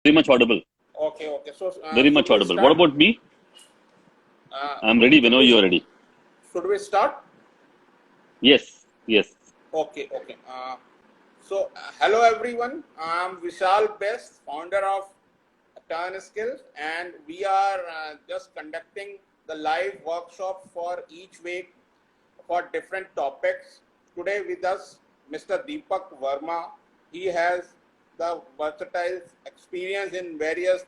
Very much audible. Okay, okay. So, Very should much we audible. What start? about me? Uh, I'm ready. We should know we you're ready. should we start? Yes, yes. Okay, okay. Hello everyone. I'm Vishal Best, founder of Turn Skills, and we are just conducting the live workshop for each week for different topics. Today with us, Mr. Deepak Verma. He has the versatile experience in various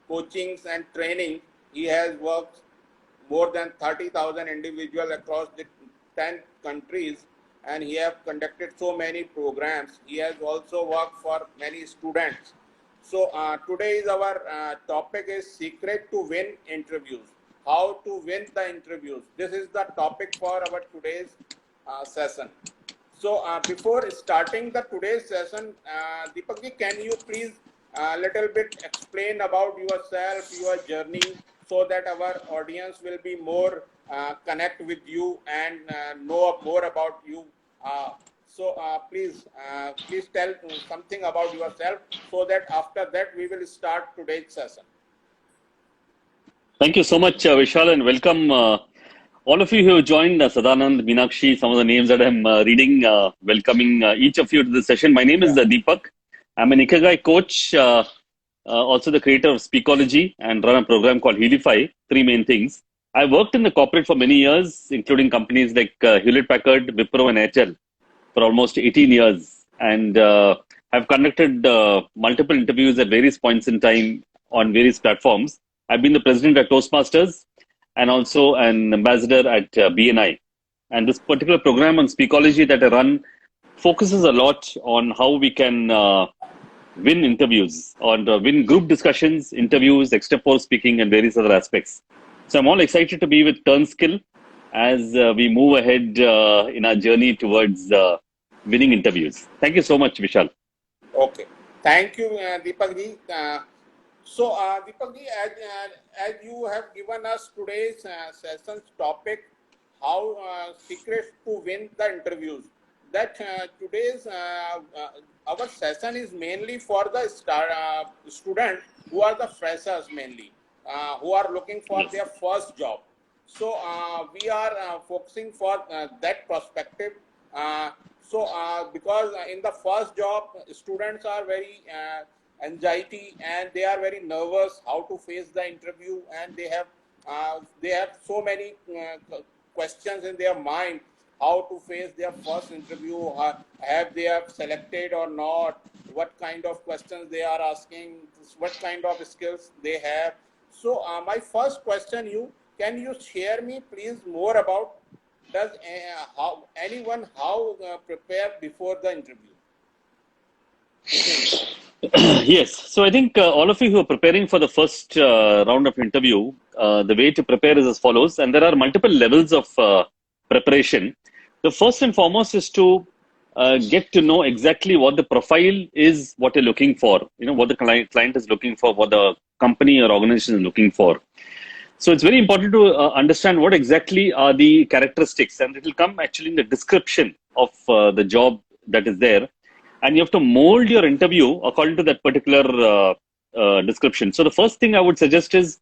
coachings and training. He has worked more than 30,000 individuals across the 10 countries, and he has conducted so many programs. He has also worked for many students. So today is our topic is secret to win interviews. How to win the interviews. This is the topic for our today's session. So before starting the today's session, Deepak ji, can you please a little bit explain about yourself, your journey, so that our audience will be more connect with you and know more about you. Please tell something about yourself, so that after that we will start today's session. Thank you so much, Vishal, and welcome all of you who have joined Sadanand, Meenakshi, some of the names that I'm reading, welcoming each of you to the session. My name is Yeah. Deepak. I'm an Ikigai coach, also the creator of Speakology, and run a program called Healify, three main things. I worked in the corporate for many years, including companies like Hewlett Packard, Wipro, and Airtel for almost 18 years. And I've conducted multiple interviews at various points in time on various platforms. I've been the president at Toastmasters and also an ambassador at BNI. And this particular program on Speakology that I run focuses a lot on how we can win interviews, or win group discussions, interviews, extempore speaking, and various other aspects. So I'm all excited to be with TurnSkill as we move ahead in our journey towards winning interviews. Thank you so much, Vishal. Okay. Thank you, Deepak ji. Deepak ji, as you have given us today's session's topic, how secrets to win the interviews. That today's our session is mainly for the student who are the freshers mainly, who are looking for Yes. their first job. So we are focusing for that perspective. Because in the first job, students are very anxiety, and they are very nervous how to face the interview, and they have so many questions in their mind how to face their first interview. Have they have selected or not? What kind of questions they are asking? What kind of skills they have? So my first question, can you share me please more about does how prepare before the interview? Yes. So I think all of you who are preparing for the first round of interview, the way to prepare is as follows, and there are multiple levels of preparation. The first and foremost is to get to know exactly what the profile is, what you're looking for. You know what the client is looking for, what the company or organization is looking for. So it's very important to understand what exactly are the characteristics, and it will come actually in the description of the job that is there, and you have to mold your interview according to that particular description. So the first thing I would suggest is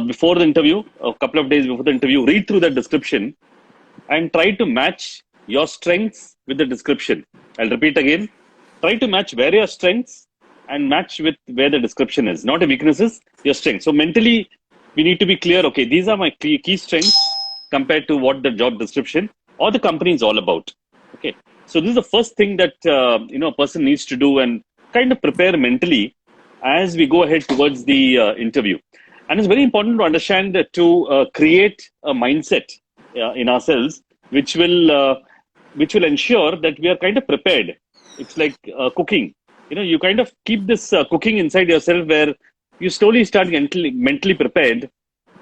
before the interview, a couple of days before the interview, read through that description and try to match your strengths with the description. I'll repeat again: try to match where your strengths and match with where the description is, not your weaknesses, your strengths. So mentally, we need to be clear. Okay, these are my key strengths compared to what the job description or the company is all about. Okay, so this is the first thing that a person needs to do and kind of prepare mentally as we go ahead towards the interview. And it's very important to understand that to create a mindset in ourselves, which will ensure that we are kind of prepared. It's like cooking. You know, you kind of keep this cooking inside yourself, where you slowly start mentally prepared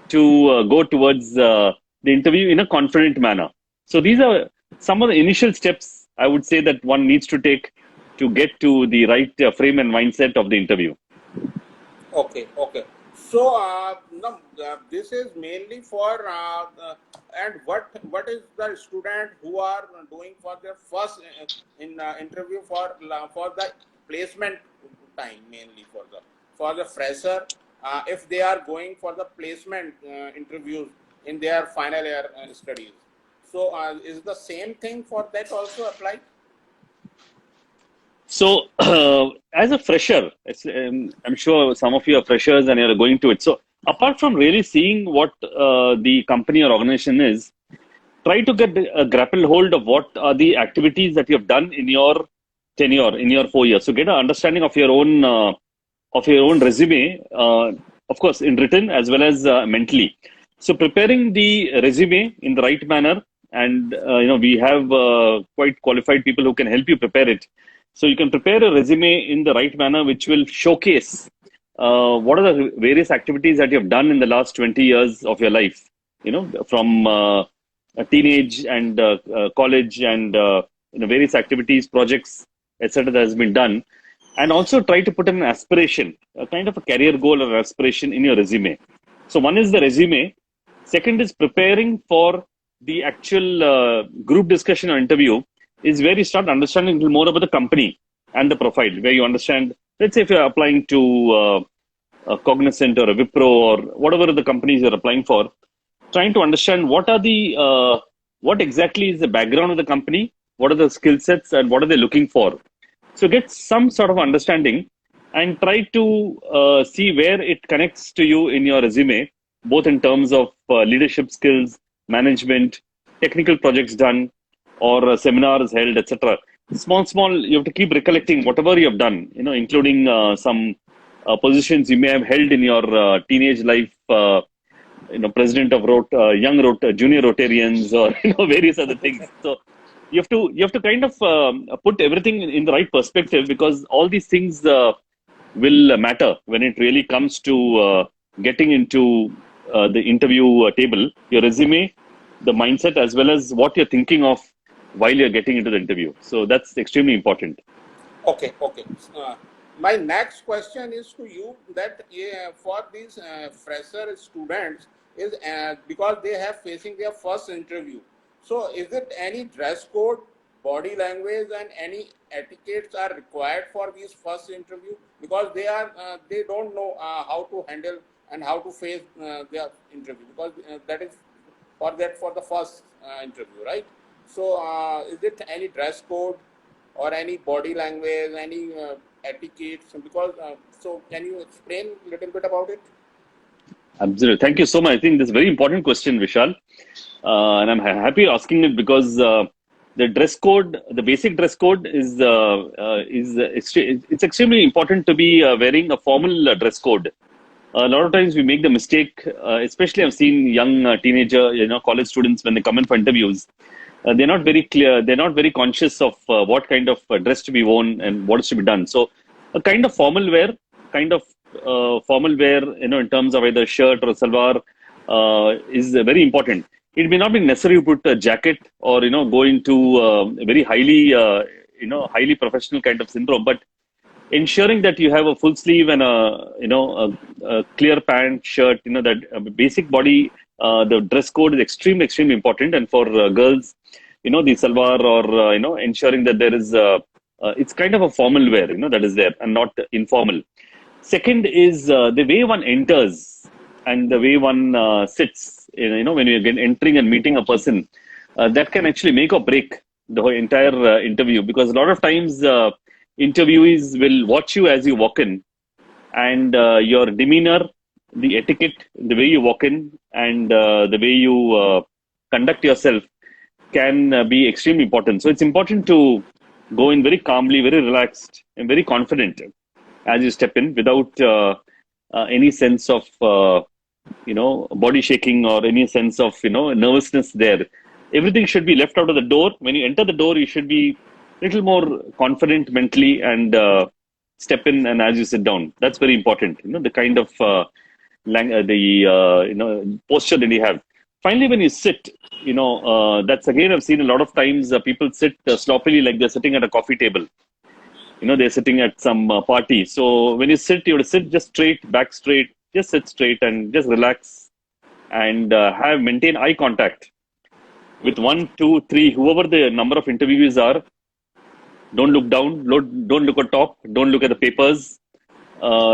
to go towards the interview in a confident manner. So these are some of the initial steps I would say that one needs to take to get to the right frame and mindset of the interview. Okay, okay. So no, this is mainly for and what is the student who are doing for their first interview for the placement time, mainly for the for the fresher if they are going for the placement interviews in their final year studies. So is the same thing for that also applied? So, as a fresher, I'm sure some of you are freshers and you're going to it. So, apart from really seeing what the company or organization is, try to get a grapple hold of what are the activities that you have done in your tenure, in your 4 years. So, get an understanding of your own resume, of course, in written as well as mentally. So, preparing the resume in the right manner, and we have quite qualified people who can help you prepare it. So, you can prepare a resume in the right manner, which will showcase what are the various activities that you have done in the last 20 years of your life. From a teenage and college and various activities, projects, etc. that has been done, and also try to put an aspiration, a kind of a career goal or aspiration in your resume. So one is the resume. Second is preparing for the actual group discussion or interview is where you start understanding a little more about the company and the profile, where you understand, let's say if you're applying to a Cognizant or a Wipro or whatever the companies you're applying for, trying to understand what exactly is the background of the company, what are the skill sets and what are they looking for. So get some sort of understanding and try to see where it connects to you in your resume, both in terms of leadership skills, management, technical projects done, or seminars held, etc. Small, you have to keep recollecting whatever you have done, including some positions you may have held in your teenage life, president of junior Rotarians, or various other things. So you have to kind of put everything in the right perspective, because all these things will matter when it really comes to getting into the interview table. Your resume, the mindset, as well as what you're thinking of while you're getting into the interview. So that's extremely important. Okay. My next question is to you that for these fresher students is because they have facing their first interview. So is it any dress code, body language, and any etiquettes are required for these first interview, because they don't know how to handle and how to face their interview, because that is for the first interview, right? So is it any dress code or any body language, any etiquette? Because so can you explain a little bit about it? Absolutely. Thank you so much. I think this is a very important question, Vishal. And I'm happy asking it, because the dress code, the basic dress code it's extremely important to be wearing a formal dress code. A lot of times we make the mistake, especially I've seen young teenager, college students, when they come in for interviews, they're not very clear, they're not very conscious of what kind of dress to be worn and what is to be done. So a kind of formal wear, in terms of either shirt or salwar, is very important. It may not be necessary to put a jacket or, go into a very highly professional kind of syndrome, but ensuring that you have a full sleeve and a clear pant, shirt, that basic body, the dress code is extremely important. And for girls, the salwar, or, ensuring that there is, it's kind of a formal wear, that is there and not informal. Second is the way one enters and the way one sits, when you're again entering and meeting a person, that can actually make or break the whole entire interview, because a lot of times interviewees will watch you as you walk in, and your demeanor, the etiquette, the way you walk in, and the way you conduct yourself can be extremely important. So it's important to go in very calmly, very relaxed, and very confident as you step in, without any sense of body shaking or any sense of nervousness there. Everything should be left out of the door. When you enter the door, you should be a little more confident mentally, and step in, and as you sit down, that's very important. The kind of posture that you have. Finally, when you sit, that's again, I've seen a lot of times people sit sloppily, like they're sitting at a coffee table. They're sitting at some party. So when you sit, you have to sit just straight, back straight, just sit straight and just relax, and maintain eye contact with 1, 2, 3, whoever the number of interviewees are. Don't look down, don't look at top, don't look at the papers.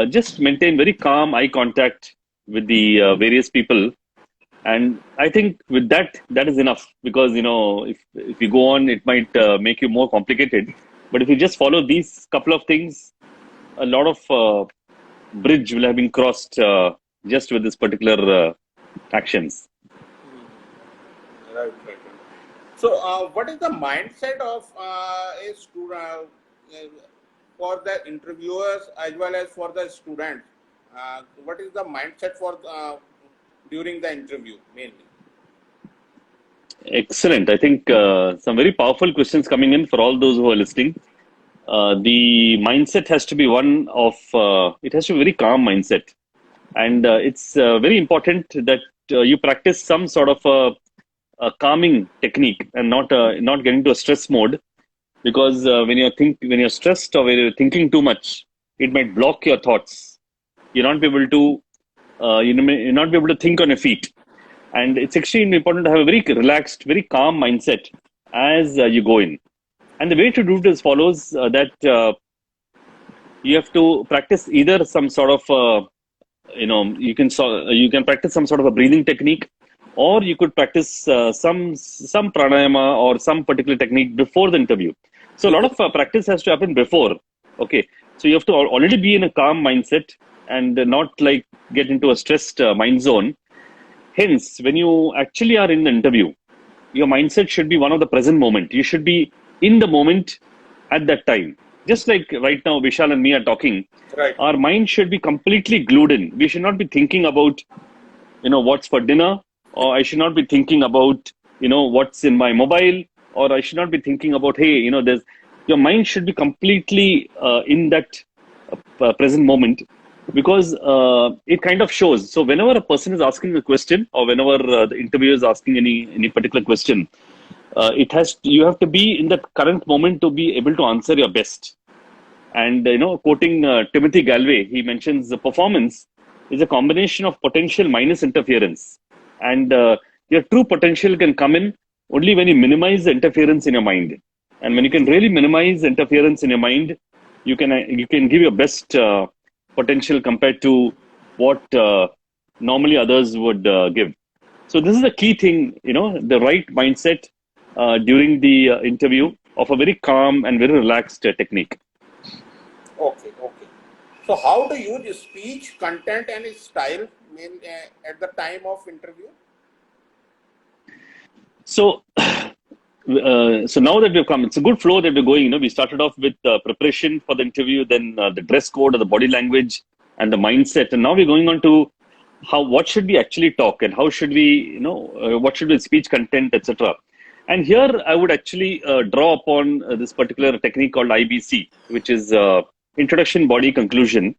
just maintain very calm eye contact with the various people. And I think with that, that is enough, because if you go on, it might make you more complicated. But if you just follow these couple of things, a lot of bridge will have been crossed just with this particular actions. Right, right. So, what is the mindset of a student for the interviewers as well as for the students? What is the mindset for during the interview mainly? Excellent. I think some very powerful questions coming in for all those who are listening. The mindset has to be one of, it has to be a very calm mindset. And it's very important that you practice some sort of a calming technique and not getting to a stress mode, because when you're stressed or when you're thinking too much, it might block your thoughts. You'll not be able to you'll not be able to think on your feet. And it's extremely important to have a very relaxed, very calm mindset as you go in. And the way to do it is follows that you have to practice either some sort of you can practice some sort of a breathing technique, or you could practice some pranayama or some particular technique before the interview. So a lot of practice has to happen before. Okay, so you have to already be in a calm mindset and not like get into a stressed mind zone. Hence, when you actually are in the interview, your mindset should be one of the present moment. You should be in the moment at that time. Just like right now, Vishal and me are talking, Right. our mind should be completely glued in. We should not be thinking about, what's for dinner, or I should not be thinking about, what's in my mobile, or I should not be thinking about, hey, your mind should be completely in that present moment, because it kind of shows. So whenever a person is asking a question, or whenever the interviewer is asking any particular question, you have to be in that current moment to be able to answer your best. And quoting Timothy Galway, he mentions the performance is a combination of potential minus interference, and your true potential can come in only when you minimize the interference in your mind. And when you can really minimize interference in your mind, you can give your best potential compared to what normally others would give. So this is the key thing, the right mindset during the interview, of a very calm and very relaxed technique. Okay, okay. So, how do you use speech, content, and style at the time of interview? So, so now that we've come, it's a good flow that we're going. We started off with preparation for the interview, then the dress code or the body language and the mindset, and now we're going on to what should we actually talk, and how should we, what should be speech content, etc. And here I would actually draw upon this particular technique called IBC, which is Introduction, Body, Conclusion.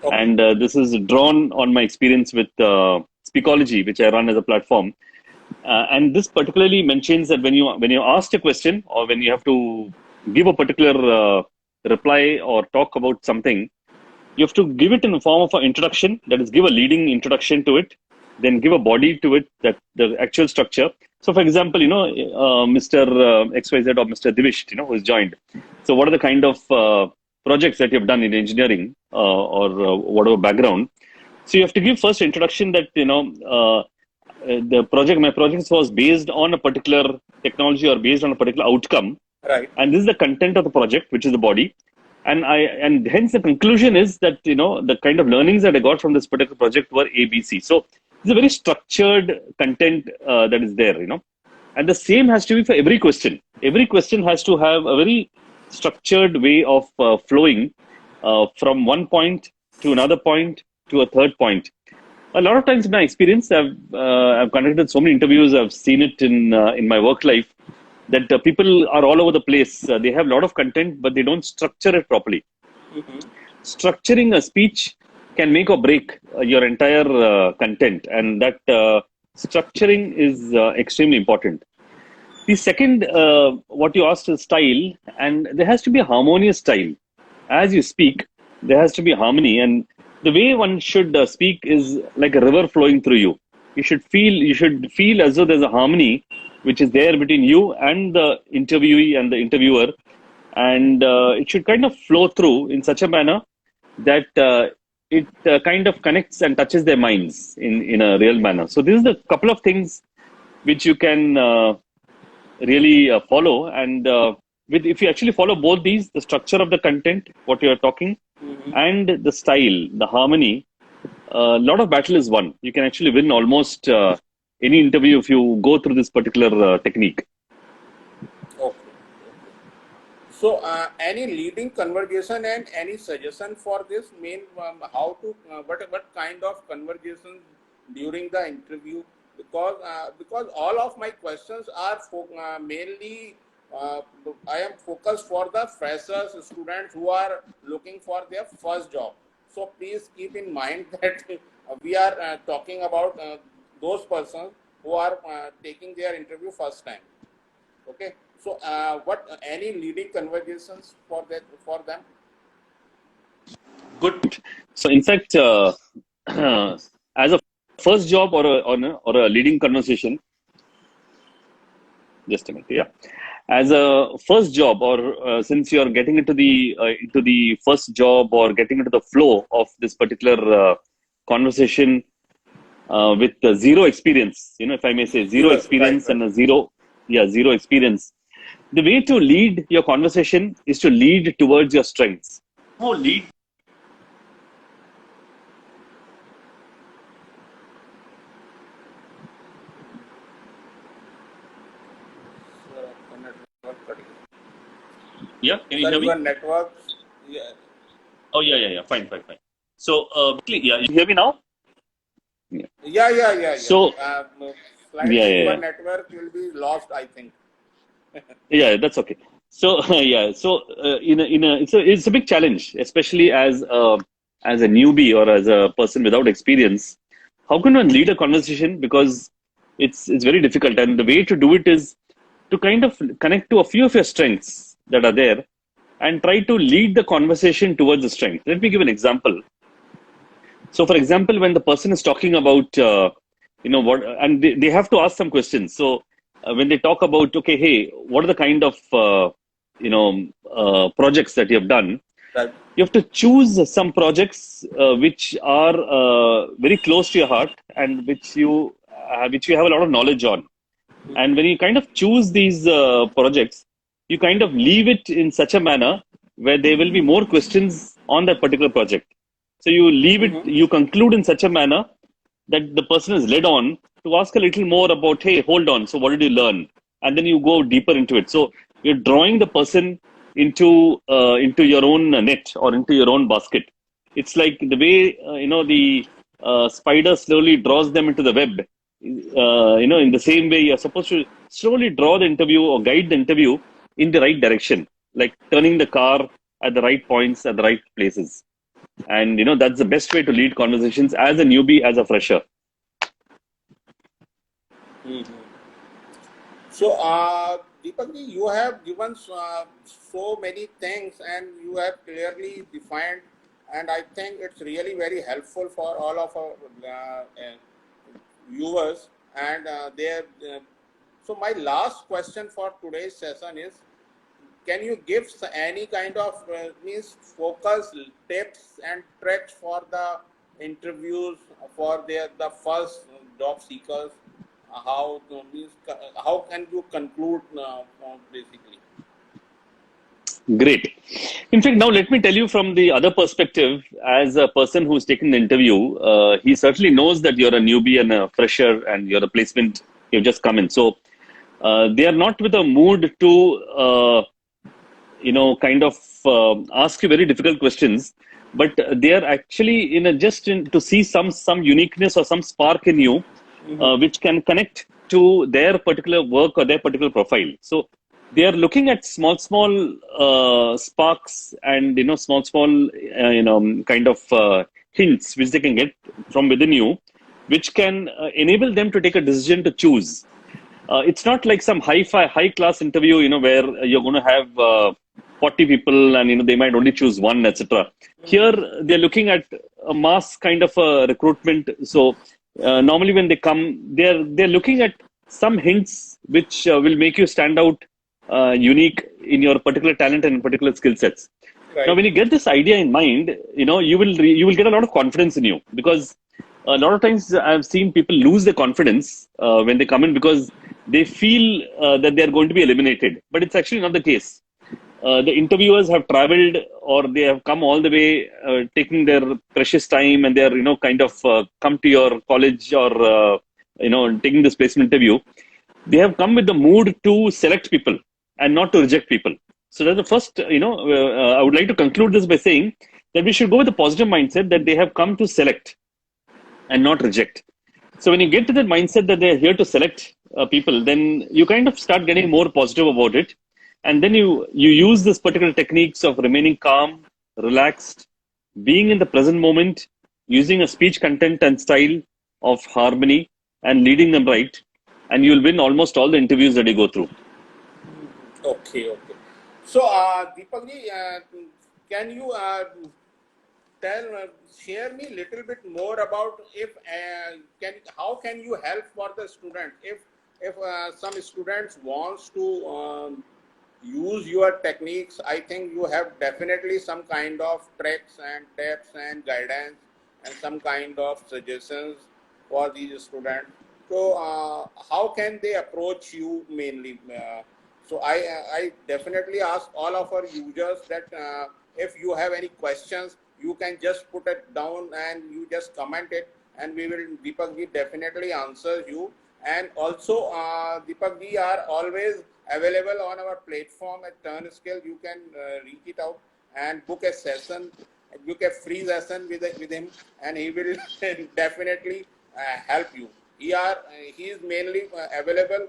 Okay. And this is drawn on my experience with Speakology, which I run as a platform. And this particularly mentions that when you asked a question, or when you have to give a particular reply or talk about something, you have to give it in the form of an introduction. That is, give a leading introduction to it, then give a body to it, that the actual structure. So, for example, Mr. XYZ or Mr. Divish, who is joined. So, what are the kind of projects that you have done in engineering or whatever background? So, you have to give first introduction that my project was based on a particular technology or based on a particular outcome. Right. And this is the content of the project, which is the body. And hence the conclusion is that, the kind of learnings that I got from this particular project were ABC. So it's a very structured content that is there, and the same has to be for every question. Every question has to have a very structured way of flowing from one point to another point to a third point. A lot of times in my experience, I've conducted so many interviews, I've seen it in my work life, that people are all over the place. They have a lot of content, but they don't structure it properly. Mm-hmm. Structuring a speech can make or break your entire content, and that structuring is extremely important. The second, what you asked is style, and there has to be a harmonious style. As you speak, there has to be harmony, and the way one should speak is like a river flowing through you. You should feel as though there's a harmony which is there between you and the interviewee and the interviewer, and it should kind of flow through in such a manner that it kind of connects and touches their minds in a real manner. So this is a couple of things which you can really follow. And if you actually follow both these, the structure of the content, what you are talking, and the style, the harmony, a lot of battle is won. You can actually win almost any interview if you go through this particular technique. Okay. So, any leading conversation and any suggestion for this mean how to what kind of conversations during the interview? Because all of my questions are mainly uh, I am focused for the freshers students who are looking for their first job. So please keep in mind that we are talking about those persons who are taking their interview first time. Okay. So, what any leading conversations for that for them? Good. So, in fact, as a first job or a leading conversation, just a minute, yeah. As a first job, or since you are getting into the first job or getting into the flow of this particular conversation with zero experience, if I may say, zero Zero, right, experience right. and zero experience. The way to lead your conversation is to lead towards your strengths. Oh, lead. Sir, the network cutting. Yeah, can you Sir, hear me? your network. Yeah, Oh, yeah. Fine. So, basically, yeah, you hear me now? Yeah. yeah. So, Slightly your yeah. network will be lost, I think. Yeah, that's okay. So, yeah, so it's a big challenge, especially as a newbie or as a person without experience. How can one lead a conversation? Because it's very difficult, and the way to do it is to kind of connect to a few of your strengths that are there, and try to lead the conversation towards the strength. Let me give an example. So, for example, when the person is talking about, what, and they have to ask some questions. So, when they talk about, okay, hey, what are the kind of, projects that you have done? Right. You have to choose some projects which are very close to your heart and which you have a lot of knowledge on. And when you kind of choose these projects, you kind of leave it in such a manner where there will be more questions on that particular project. So you leave it, Mm-hmm. you conclude in such a manner that the person is led on to ask a little more about, hey, hold on, so what did you learn? And then you go deeper into it. So you're drawing the person into your own net or into your own basket. It's like the way the spider slowly draws them into the web. In the same way, you're supposed to slowly draw the interview or guide the interview in the right direction, like turning the car at the right points at the right places. And that's the best way to lead conversations as a newbie, as a fresher. Mm-hmm. So, Deepakji, you have given so many things and you have clearly defined, and I think it's really very helpful for all of our viewers. And so, my last question for today's session is: can you give any kind of means focus tips and tricks for the interviews for the first job seekers? How means how can you conclude basically? Great. In fact, now let me tell you from the other perspective, as a person who's taken the interview, he certainly knows that you're a newbie and a fresher and you're a placement, you've just come in. So they are not with a mood to, kind of ask you very difficult questions, but they are actually to see some uniqueness or some spark in you, which can connect to their particular work or their particular profile. So they are looking at small sparks and small kind of hints which they can get from within you, which can enable them to take a decision to choose. It's not like some high class interview, where you're going to have 40 people and they might only choose one, etc. Here they're looking at a mass kind of a recruitment. So normally when they come, they're looking at some hints which will make you stand out, unique in your particular talent and particular skill sets. Now, when you get this idea in mind, you will get a lot of confidence in you, because a lot of times I've seen people lose their confidence when they come in, because they feel that they are going to be eliminated, but it's actually not the case. The interviewers have traveled, or they have come all the way, taking their precious time, and they're kind of come to your college, or taking this placement interview. They have come with the mood to select people and not to reject people. So that's the first, I would like to conclude this by saying that we should go with a positive mindset, that they have come to select and not reject. So when you get to that mindset that they're here to select people, then you kind of start getting more positive about it. And then you use this particular techniques of remaining calm, relaxed, being in the present moment, using a speech content and style of harmony, and leading them right. And you'll win almost all the interviews that you go through. Okay. So, Deepak ji, can you share me a little bit more about how can you help for the student if some students wants to use your techniques? I think you have definitely some kind of tricks and tips and guidance and some kind of suggestions for these students. So how can they approach you mainly? So I definitely ask all of our users that if you have any questions, you can just put it down and you just comment it, and Deepak ji definitely answers you. And also, Deepak ji are always available on our platform at TurnSkill. You can reach it out and book a session, book a free session with him, and he will definitely help you. He is mainly available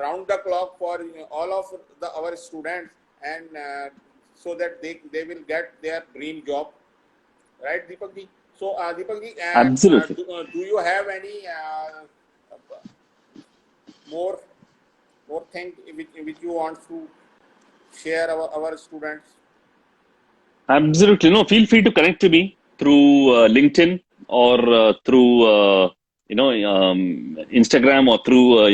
round the clock for all of our students, and so that they will get their dream job, right, Deepak ji? So Deepak ji, Absolutely. do you have any more thing which you want to share our students? Absolutely. No, feel free to connect to me through LinkedIn, or through Instagram, or through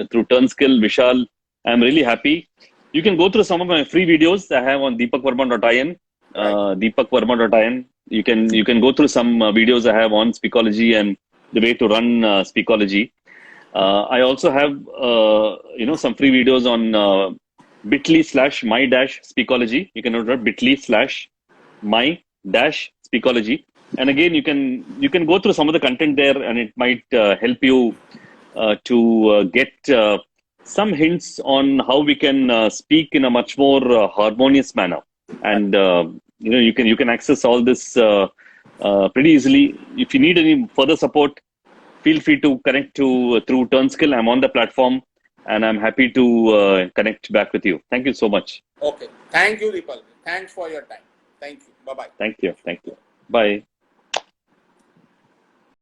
through TurnSkill. Vishal, I'm really happy. You can go through some of my free videos I have on deepakvarma.in. Deepakvarma.in. You can go through some videos I have on Speakology and the way to run Speakology. I also have some free videos on bit.ly/my-speakology. You can note that bit.ly/my-speakology. And again, you can go through some of the content there, and it might help you to get some hints on how we can speak in a much more harmonious manner. And you can access all this pretty easily. If you need any further support, feel free to connect through TurnSkill. I'm on the platform, and I'm happy to connect back with you. Thank you so much. Okay. Thank you, Deepak. Thanks for your time. Thank you. Bye-bye. Thank you. Bye.